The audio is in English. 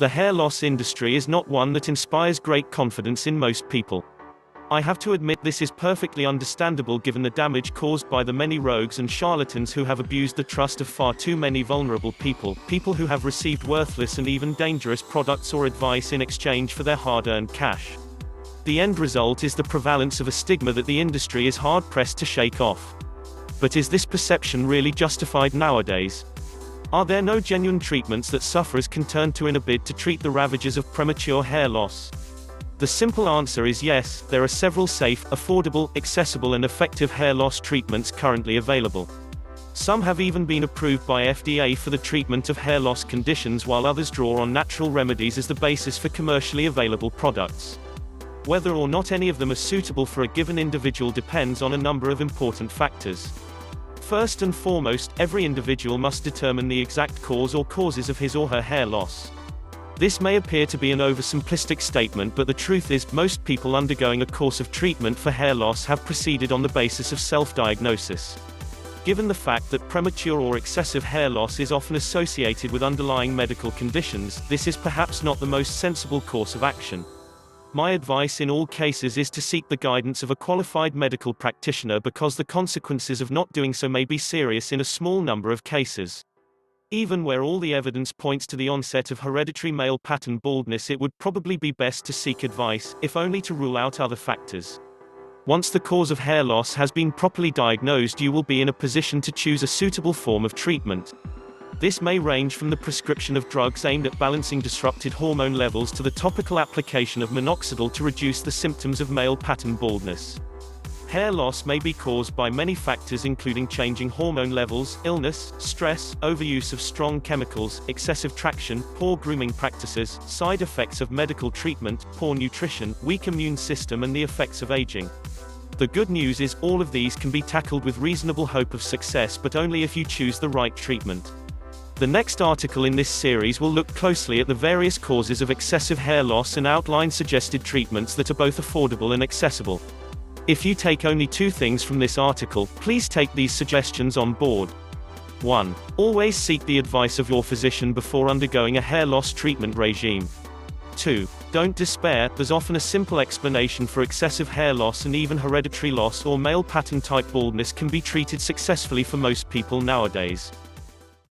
The hair loss industry is not one that inspires great confidence in most people. I have to admit this is perfectly understandable given the damage caused by the many rogues and charlatans who have abused the trust of far too many vulnerable people who have received worthless and even dangerous products or advice in exchange for their hard-earned cash. The end result is the prevalence of a stigma that the industry is hard-pressed to shake off. But is this perception really justified nowadays? Are there no genuine treatments that sufferers can turn to in a bid to treat the ravages of premature hair loss? The simple answer is yes, there are several safe, affordable, accessible and effective hair loss treatments currently available. Some have even been approved by FDA for the treatment of hair loss conditions, while others draw on natural remedies as the basis for commercially available products. Whether or not any of them are suitable for a given individual depends on a number of important factors. First and foremost, every individual must determine the exact cause or causes of his or her hair loss. This may appear to be an oversimplistic statement, but the truth is, most people undergoing a course of treatment for hair loss have proceeded on the basis of self-diagnosis. Given the fact that premature or excessive hair loss is often associated with underlying medical conditions, this is perhaps not the most sensible course of action. My advice in all cases is to seek the guidance of a qualified medical practitioner, because the consequences of not doing so may be serious in a small number of cases. Even where all the evidence points to the onset of hereditary male pattern baldness, it would probably be best to seek advice, if only to rule out other factors. Once the cause of hair loss has been properly diagnosed, you will be in a position to choose a suitable form of treatment. This may range from the prescription of drugs aimed at balancing disrupted hormone levels to the topical application of minoxidil to reduce the symptoms of male pattern baldness. Hair loss may be caused by many factors, including changing hormone levels, illness, stress, overuse of strong chemicals, excessive traction, poor grooming practices, side effects of medical treatment, poor nutrition, weak immune system and the effects of aging. The good news is, all of these can be tackled with reasonable hope of success, but only if you choose the right treatment. The next article in this series will look closely at the various causes of excessive hair loss and outline suggested treatments that are both affordable and accessible. If you take only two things from this article, please take these suggestions on board. 1. Always seek the advice of your physician before undergoing a hair loss treatment regime. 2. Don't despair, there's often a simple explanation for excessive hair loss, and even hereditary loss or male pattern type baldness can be treated successfully for most people nowadays.